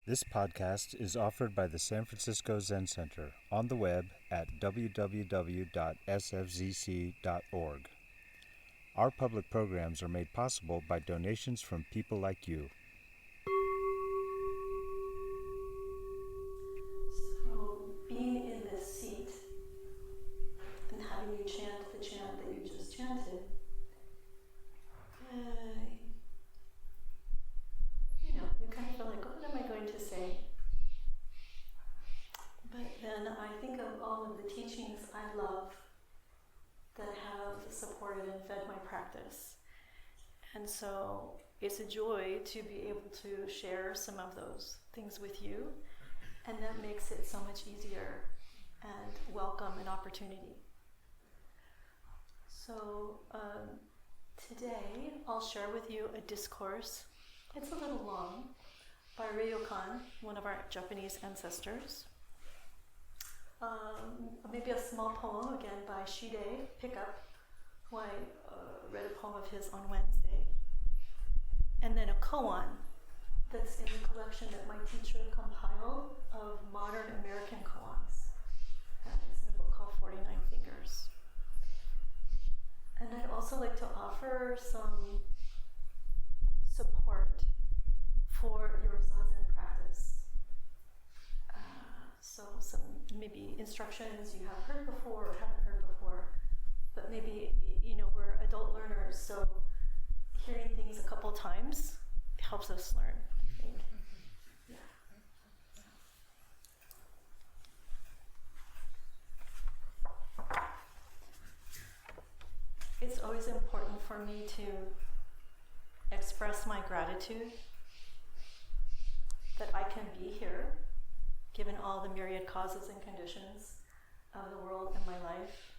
This podcast is offered by the San Francisco Zen Center on the web at www.sfzc.org. Our public programs are made possible by donations from people like you. So, being in this seat and having you chant the chant that you just chanted, you kind of feel like, what am I going to say? But then I think of all of the teachings I love that have supported and fed my practice. And so it's a joy to be able to share some of those things with you, and that makes it so much easier and welcome an opportunity. So today I'll share with you a discourse. It's a little long, by Ryokan, one of our Japanese ancestors. Maybe a small poem, again, by Shide Pickup, who I read a poem of his on Wednesday. And then a koan that's in the collection that my teacher compiled of modern American koans. And it's in a book called 49 Fingers. And I'd also like to offer some support for your Zazen practice. So some maybe instructions you have heard before or haven't heard before, but maybe, we're adult learners, so hearing things a couple times helps us learn, I think. Yeah. It's always important for me to express my gratitude that I can be here, given all the myriad causes and conditions of the world and my life.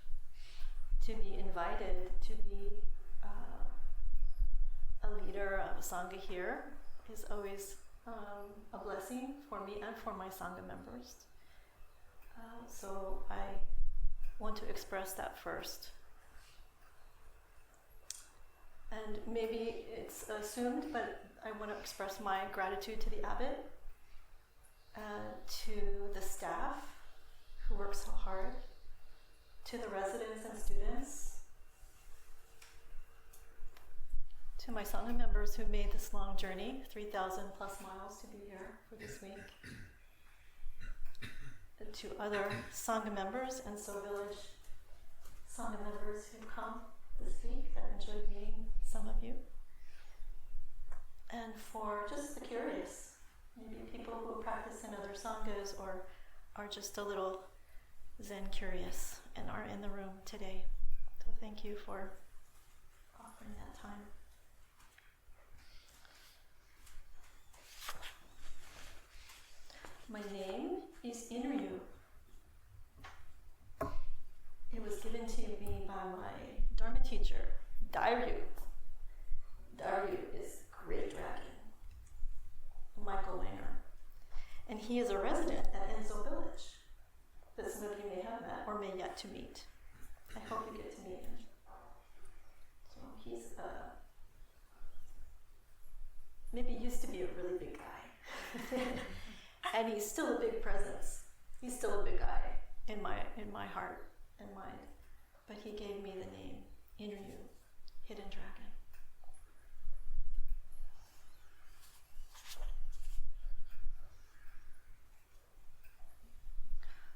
To be invited to be a leader of a Sangha here is always a blessing for me and for my Sangha members. So I want to express that first. And maybe it's assumed, but I want to express my gratitude to the abbot, to the staff who work so hard, to the residents and students, to my Sangha members who made this long journey, 3,000 plus miles to be here for this week, to other Sangha members and So Village Sangha members who come this week. I've enjoyed meeting some of you. And for just the curious, maybe people who practice in other Sanghas or are just a little Zen curious and are in the room today. So thank you for offering that time. My name is Inryu. It was given to me by my Dharma teacher, Dairyu. Dairyu is Great Dragon, Michael Langer. And he is a resident at Enzo Village that some of you may have met or may yet to meet. I hope you get to meet him. So he's maybe used to be a really big guy. And he's still a big presence. He's still a big guy in my heart and mind, but he gave me the name Inryu, Hidden Dragon.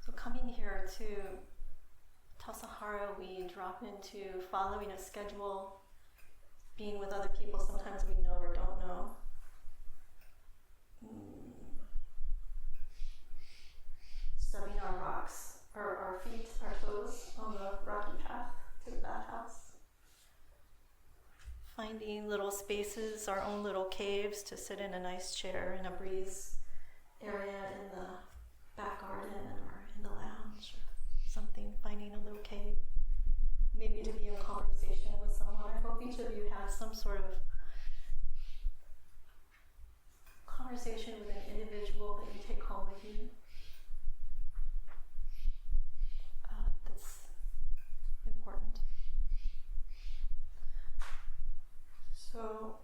So coming here to Tassajara, we drop into following a schedule, being with other people sometimes we know or don't know. Stubbing our rocks, or our feet, our toes on the rocky path to the bathhouse. Finding little spaces, our own little caves to sit in a nice chair in a breeze area in the back garden or in the lounge or something, finding a little cave. Maybe to be in conversation with someone. I hope each of you has some sort of conversation with an individual that you take home with you. That's important. So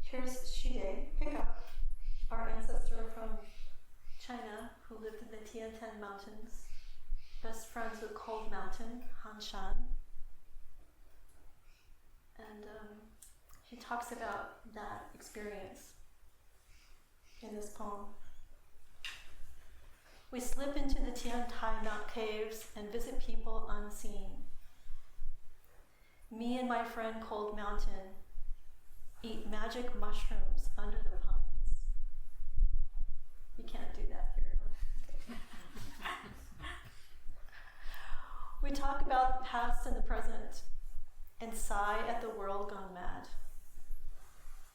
here's Shide Pickup, our ancestor who lived in the Tiantan Mountains, best friends with Cold Mountain, Han Shan. And he talks about that experience in this poem. We slip into the Tiantai Mount caves and visit people unseen. Me and my friend Cold Mountain eat magic mushrooms under the pines. You can't do that here. Okay. We talk about the past and the present and sigh at the world gone mad.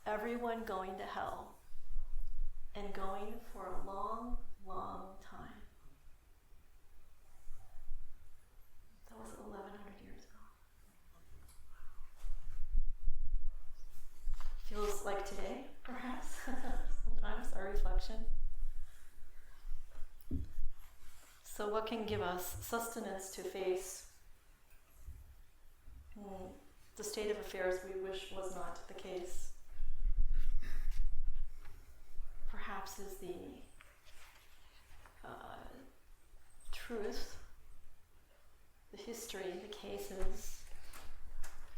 Everyone going to hell and going for a long, long time. That was 1,100 years ago. Feels like today, perhaps, sometimes, our reflection. So what can give us sustenance to face the state of affairs we wish was not the case? Perhaps is the truth, the history, the cases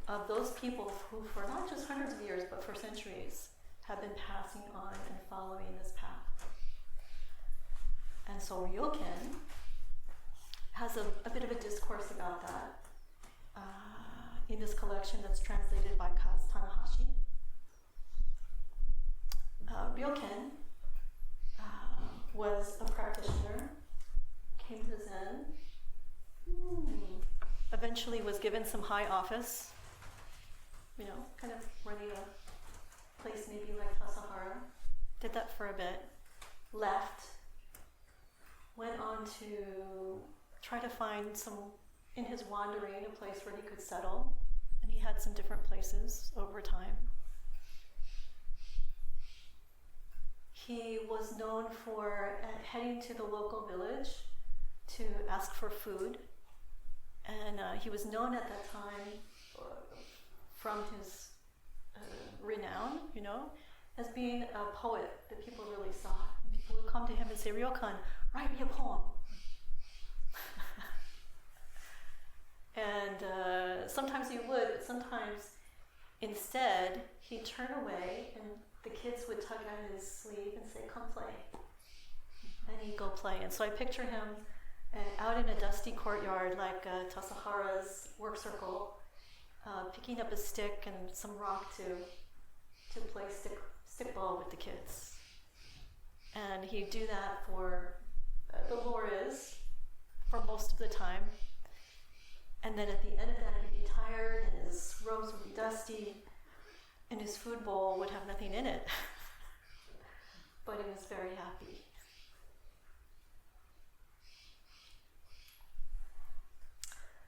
of those people who for not just hundreds of years, but for centuries, have been passing on and following this path. And so Ryokan has a bit of a discourse about that in this collection that's translated by Kaz Tanahashi. Ryokan was a practitioner, came to Zen, eventually was given some high office, kind of running a place maybe like Tassajara, did that for a bit, left, went on to try to find in his wandering, a place where he could settle, and he had some different places over time. He was known for heading to the local village to ask for food, and he was known at that time from his renown, as being a poet that people really saw. And people would come to him and say, "Ryokan, write me a poem." And sometimes he would, but sometimes instead he'd turn away and the kids would tug at his sleeve and say, "Come play." And he'd go play. And so I picture him out in a dusty courtyard like Tassajara's work circle, picking up a stick and some rock to play stickball with the kids. And he'd do that for, the lore is, for most of the time. And then at the end of that, he'd be tired, and his robes would be dusty, and his food bowl would have nothing in it. But he was very happy.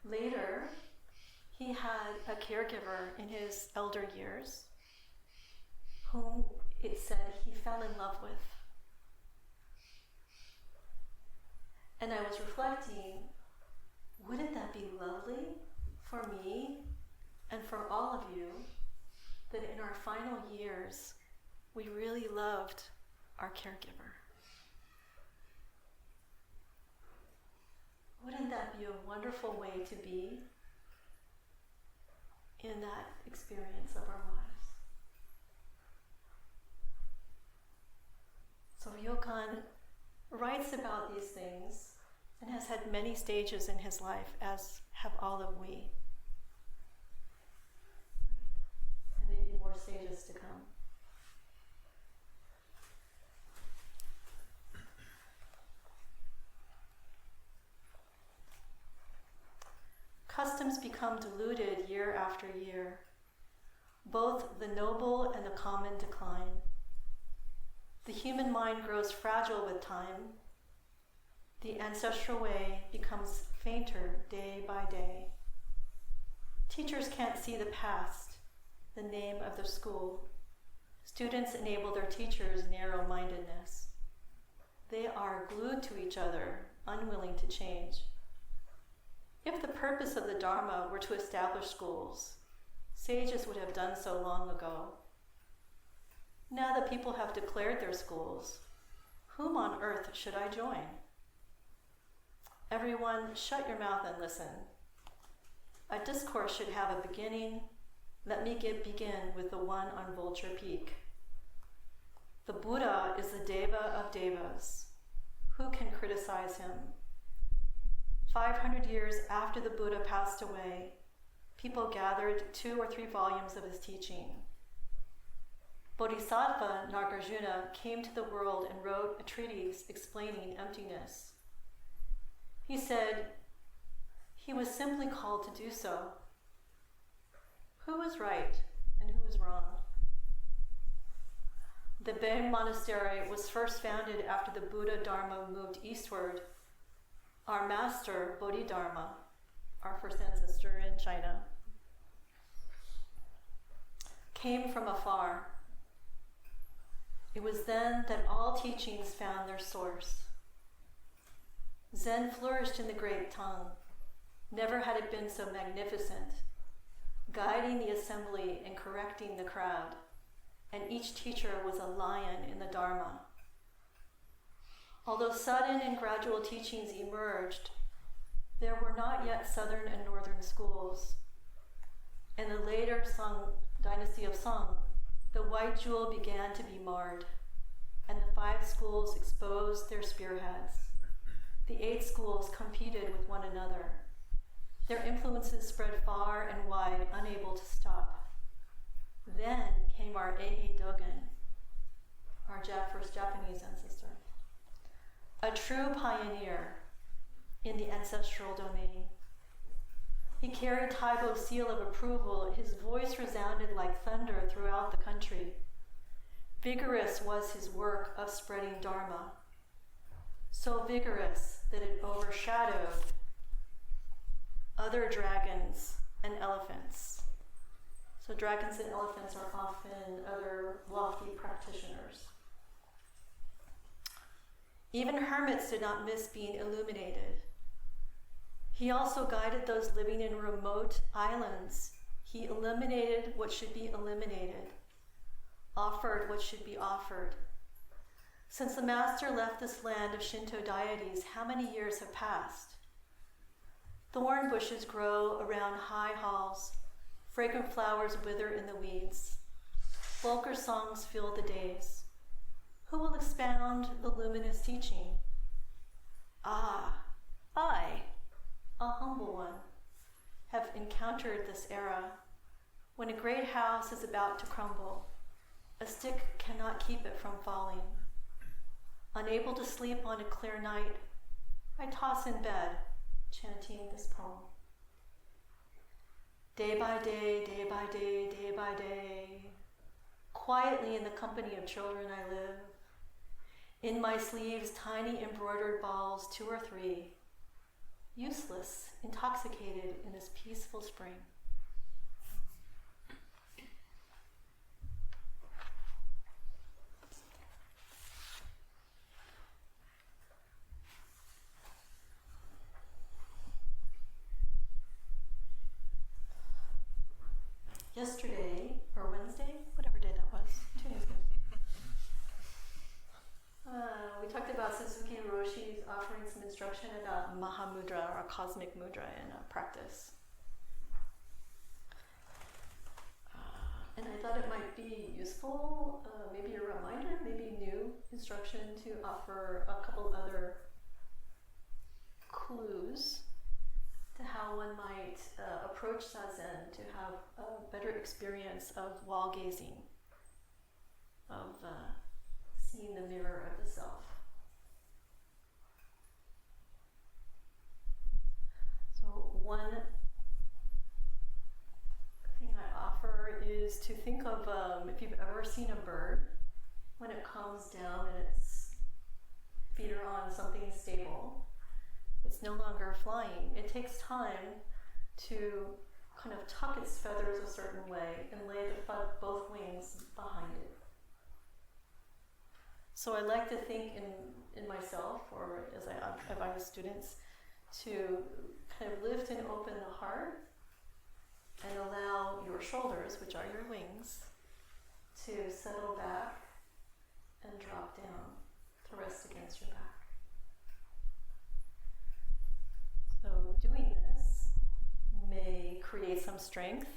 Later, he had a caregiver in his elder years, whom it said he fell in love with. And I was reflecting, wouldn't that be lovely for me and for all of you, that in our final years, we really loved our caregiver? Wouldn't that be a wonderful way to be in that experience of our lives? So Ryokan writes about these things and has had many stages in his life, as have all of we. And maybe more stages to come. Customs become diluted year after year. Both the noble and the common decline. The human mind grows fragile with time. The ancestral way becomes fainter day by day. Teachers can't see the past, the name of the school. Students enable their teachers' narrow-mindedness. They are glued to each other, unwilling to change. If the purpose of the Dharma were to establish schools, sages would have done so long ago. Now that people have declared their schools, whom on earth should I join? Everyone, shut your mouth and listen. A discourse should have a beginning. Let me begin with the one on Vulture Peak. The Buddha is the Deva of Devas. Who can criticize him? 500 years after the Buddha passed away, people gathered 2 or 3 volumes of his teaching. Bodhisattva Nagarjuna came to the world and wrote a treatise explaining emptiness. He said he was simply called to do so. Who was right and who was wrong? The Zen Monastery was first founded after the Buddha Dharma moved eastward. Our master, Bodhidharma, our first ancestor in China, came from afar. It was then that all teachings found their source. Zen flourished in the Great Tongue. Never had it been so magnificent, guiding the assembly and correcting the crowd, and each teacher was a lion in the Dharma. Although sudden and gradual teachings emerged, there were not yet southern and northern schools. In the later Song dynasty of Song, the white jewel began to be marred, and the 5 schools exposed their spearheads. The 8 schools competed with one another. Their influences spread far and wide, unable to stop. Then came our Eihei Dogen, our first Japanese ancestor, a true pioneer in the ancestral domain. He carried Taibo's seal of approval. His voice resounded like thunder throughout the country. Vigorous was his work of spreading Dharma, so vigorous that it overshadowed other dragons and elephants. So dragons and elephants are often other lofty practitioners. Even hermits did not miss being illuminated. He also guided those living in remote islands. He eliminated what should be eliminated, offered what should be offered. Since the master left this land of Shinto deities, how many years have passed? Thorn bushes grow around high halls. Fragrant flowers wither in the weeds. Vulgar songs fill the days. Who will expound the luminous teaching? I, a humble one, have encountered this era when a great house is about to crumble. A stick cannot keep it from falling. Unable to sleep on a clear night, I toss in bed, chanting this poem. Day by day, day by day, day by day, quietly in the company of children I live. In my sleeves, tiny embroidered balls, 2 or 3, useless, intoxicated in this peaceful spring. Yesterday, or Wednesday, whatever day that was, 2 days ago, we talked about Suzuki Roshi's offering some instruction about Mahamudra, or cosmic mudra, in practice. And I thought it might be useful, maybe a reminder, maybe new instruction to offer a couple other clues to how one might approach Zazen to have a better experience of wall gazing, of seeing the mirror of the self. So one thing I offer is to think of if you've ever seen a bird, when it comes down and its feet are on something stable, it's no longer flying. It takes time to kind of tuck its feathers a certain way and lay both wings behind it. So I like to think in myself, or as I advise students, to kind of lift and open the heart and allow your shoulders, which are your wings, to settle back and drop down to rest against your back. strength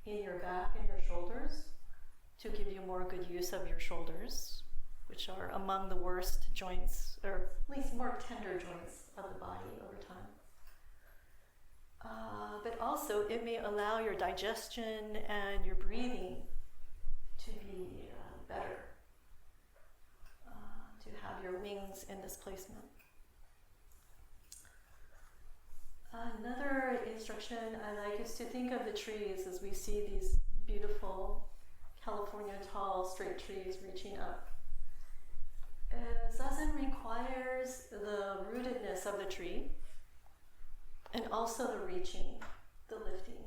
in your back and your shoulders to give you more good use of your shoulders, which are among the worst joints, or at least more tender joints of the body over time. But also it may allow your digestion and your breathing to be better, to have your wings in this placement. Another instruction I like is to think of the trees as we see these beautiful California tall straight trees reaching up. Zazen requires the rootedness of the tree and also the reaching, the lifting.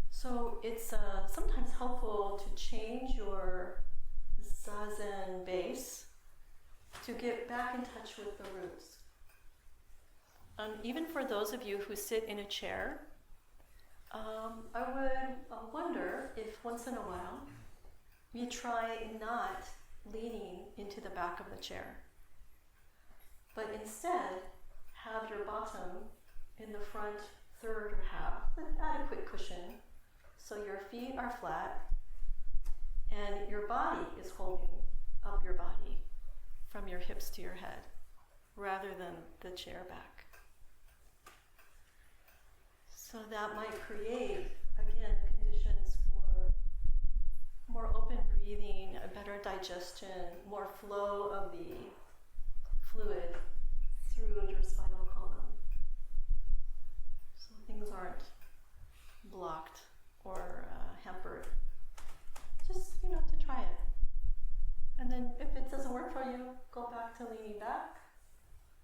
So it's sometimes helpful to change your Zazen base to get back in touch with the roots. Even for those of you who sit in a chair, I would wonder if once in a while you try not leaning into the back of the chair, but instead have your bottom in the front third or half with adequate cushion, so your feet are flat and your body is holding up your body from your hips to your head rather than the chair back. So that might create, again, conditions for more open breathing, a better digestion, more flow of the fluid through your spinal column. So things aren't blocked or hampered. Just, to try it. And then if it doesn't work for you, go back to leaning back.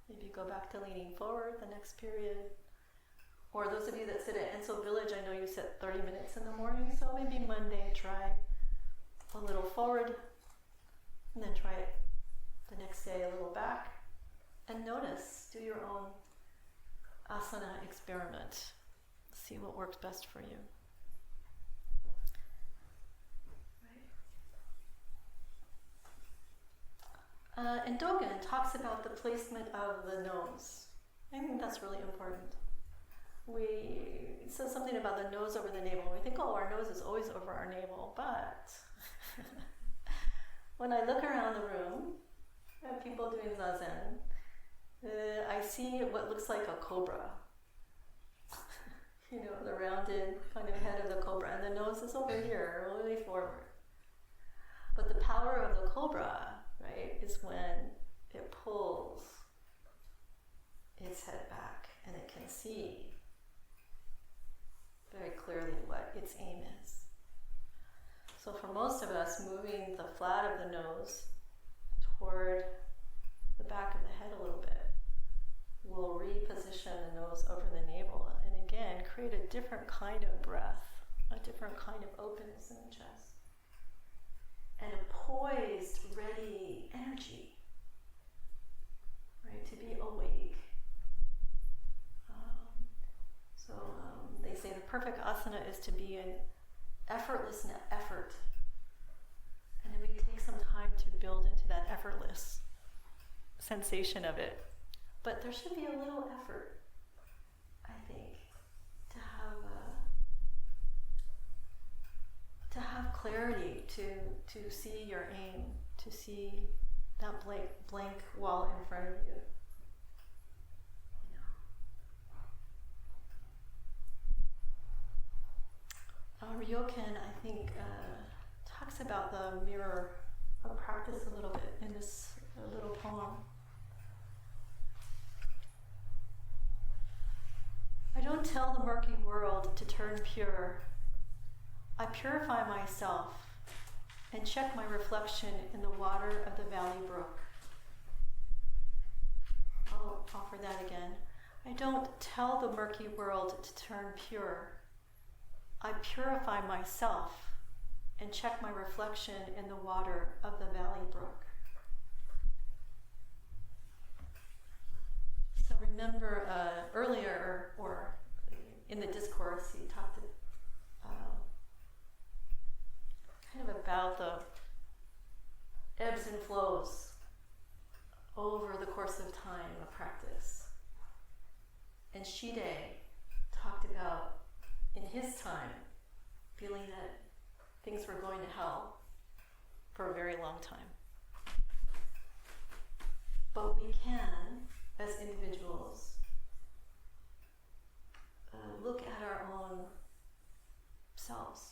Maybe go back to leaning forward the next period. Or those of you that sit at Enso Village, I know you sit 30 minutes in the morning, so maybe Monday try a little forward, and then try it the next day a little back. And notice, do your own asana experiment. See what works best for you. And Dogen talks about the placement of the nose. I think that's really important. It says something about the nose over the navel. We think, our nose is always over our navel, but when I look around the room at people doing Zazen, I see what looks like a cobra. The rounded kind of head of the cobra, and the nose is over here, really forward. But the power of the cobra, right, is when it pulls its head back and it can see very clearly what its aim is. So for most of us, moving the flat of the nose toward the back of the head a little bit will reposition the nose over the navel and again create a different kind of breath, a different kind of openness in the chest, and a poised, ready energy, right, to be awake. They say the perfect asana is to be in effortless effort. And it may take some time to build into that effortless sensation of it. But there should be a little effort, I think, to have clarity, to see your aim, to see that blank wall in front of you. Ryokan, I think, talks about the mirror of practice a little bit in this little poem. I don't tell the murky world to turn pure. I purify myself and check my reflection in the water of the valley brook. I'll offer that again. I don't tell the murky world to turn pure. I purify myself and check my reflection in the water of the valley brook. So remember earlier, or in the discourse, he talked kind of about the ebbs and flows over the course of time of practice. And Shide talked about in his time feeling that things were going to hell for a very long time. But we can, as individuals, look at our own selves.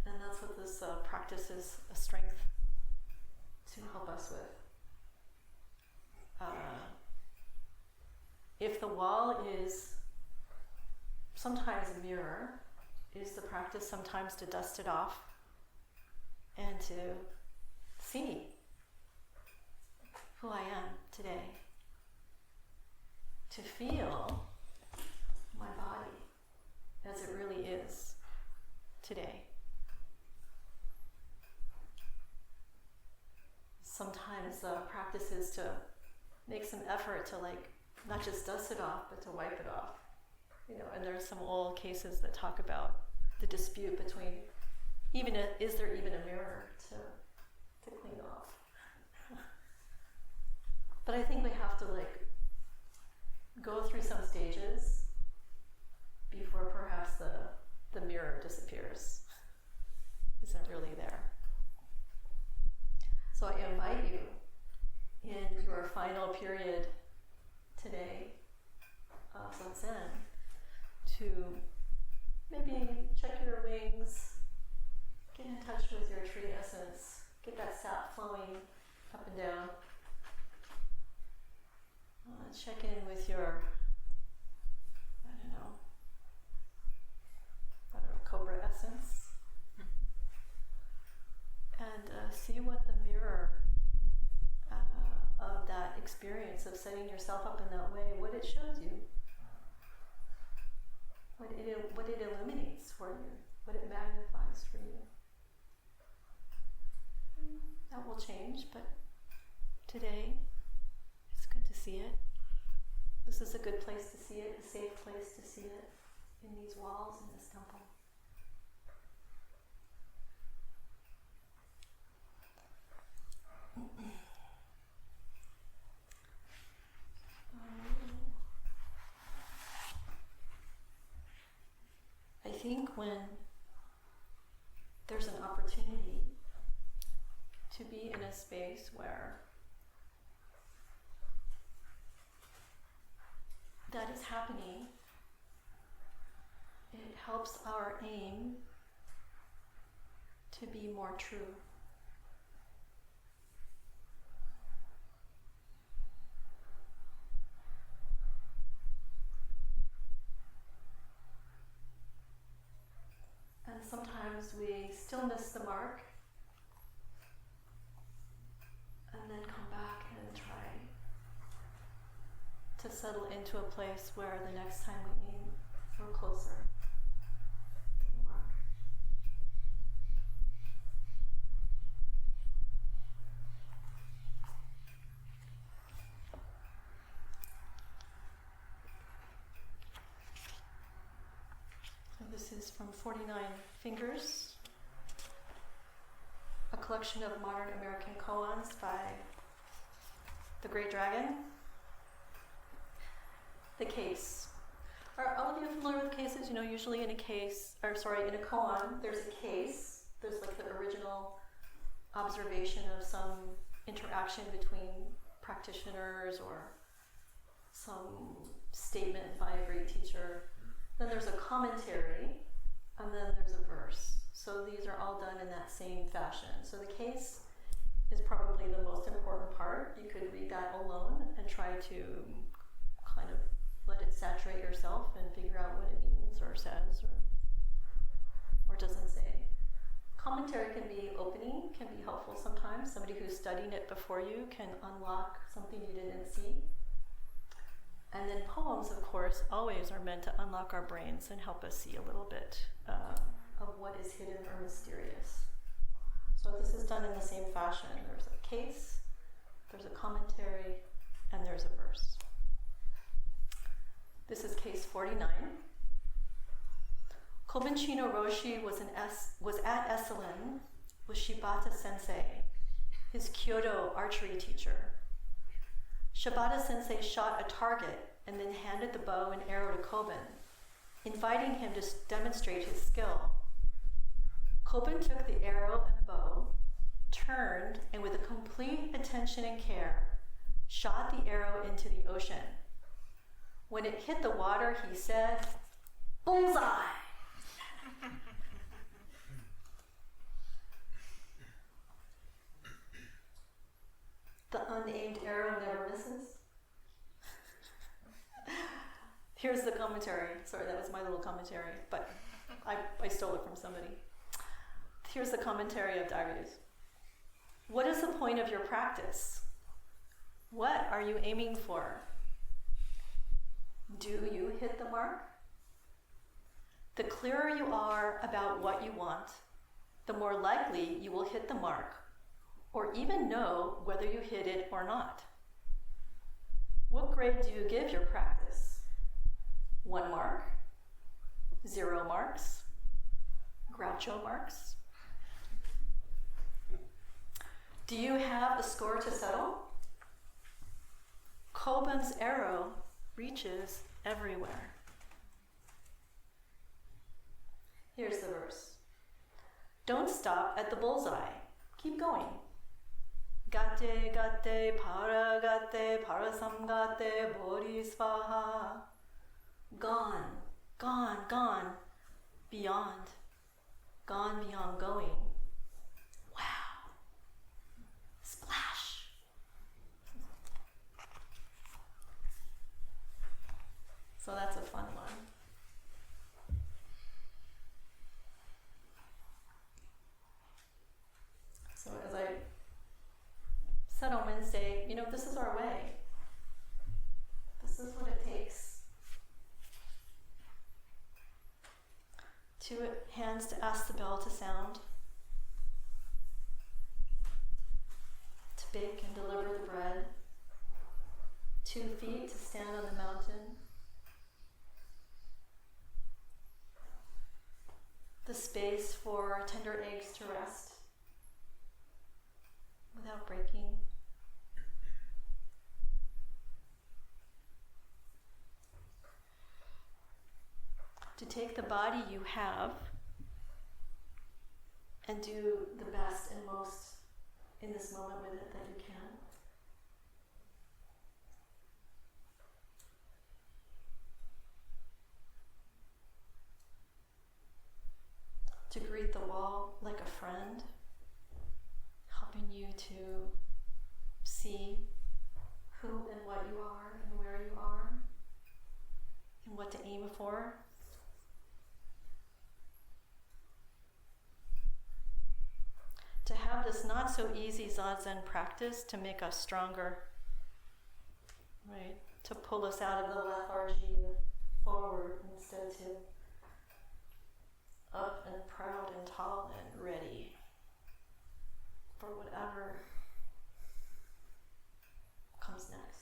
And that's what this practice is a strength to help us with. If the wall is sometimes a mirror, is the practice sometimes to dust it off and to see who I am today, to feel my body as it really is today. Sometimes the practice is to make some effort to not just dust it off, but to wipe it off. And there's some old cases that talk about the dispute between is there even a mirror to clean off? But I think we have to go through some stages before perhaps the mirror disappears, isn't really there. So I invite you in your final period today of Zazen to maybe check your wings, get in touch with your tree essence, get that sap flowing up and down. Check in with your, cobra essence. And see what the mirror of that experience of setting yourself up in that way, what it shows you, what it illuminates for you, what it magnifies for you. That will change, but today it's good to see it. This is a good place to see it, a safe place to see it in these walls in this temple. I think when there's an opportunity to be in a space where that is happening, it helps our aim to be more true. And sometimes we still miss the mark and then come back and try to settle into a place where the next time we aim, we're closer to the mark. So this is from 49 Fingers, a collection of modern American koans by the Great Dragon. The case. Are all of you familiar with cases? Usually in a koan, there's a case. There's the original observation of some interaction between practitioners or some statement by a great teacher. Then there's a commentary, and then there's a verse. So these are all done in that same fashion. So the case is probably the most important part. You could read that alone and try to kind of let it saturate yourself and figure out what it means or says or doesn't say. Commentary can be opening, can be helpful sometimes. Somebody who's studying it before you can unlock something you didn't see. And then poems, of course, always are meant to unlock our brains and help us see a little bit of what is hidden or mysterious. So this is done in the same fashion. There's a case, there's a commentary, and there's a verse. This is case 49. Kobenchino Roshi was at Esalen with Shibata Sensei, his Kyoto archery teacher. Shibata Sensei shot a target and then handed the bow and arrow to Koban, inviting him to demonstrate his skill. Koban took the arrow and bow, turned, and with a complete attention and care, shot the arrow into the ocean. When it hit the water, he said, "Bullseye!" The unaimed arrow never misses. Here's the commentary. Sorry, that was my little commentary, but I stole it from somebody. Here's the commentary of Darius. What is the point of your practice? What are you aiming for? Do you hit the mark? The clearer you are about what you want, the more likely you will hit the mark, or even know whether you hit it or not. What grade do you give your practice? 1 mark? 0 marks? Groucho marks? Do you have a score to settle? Koban's arrow reaches everywhere. Here's the verse. Don't stop at the bullseye. Keep going. Gate, gate, parasamgate, bodhisvaha. Gone, gone, gone, beyond. Gone beyond going. Wow. Splash. So that's a fun one. So as I said on Wednesday, this is our way. This is what it takes. 2 hands to ask the bell to sound, to bake and deliver the bread, 2 feet to stand on the mountain, the space for tender eggs to rest without breaking. To take the body you have and do the best and most in this moment with it that you can. To greet the wall like a friend, helping you to see who and what you are and where you are and what to aim for. To have this not so easy Zazen practice to make us stronger, right? To pull us out of the lethargy forward instead to up and proud and tall and ready for whatever comes next.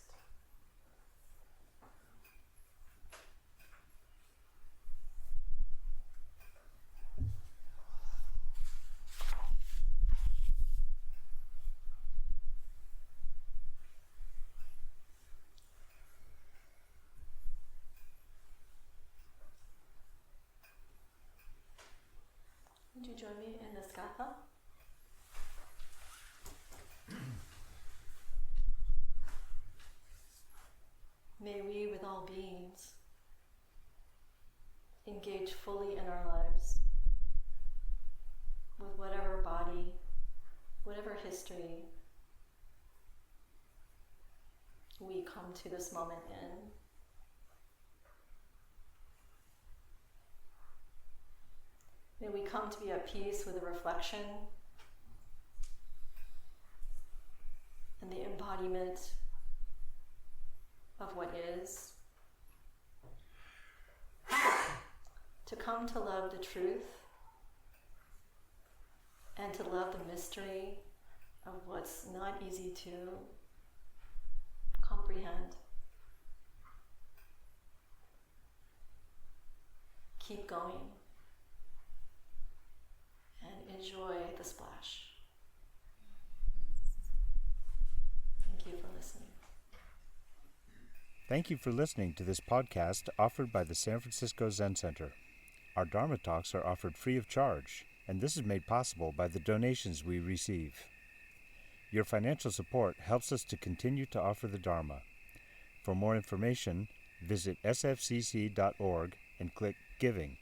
Would you join me in this gatha? May we, with all beings, engage fully in our lives with whatever body, whatever history we come to this moment in. May we come to be at peace with the reflection and the embodiment of what is. To come to love the truth and to love the mystery of what's not easy to comprehend. Keep going. And enjoy the splash. Thank you for listening. Thank you for listening to this podcast offered by the San Francisco Zen Center. Our Dharma talks are offered free of charge, and this is made possible by the donations we receive. Your financial support helps us to continue to offer the Dharma. For more information, visit sfcc.org and click Giving.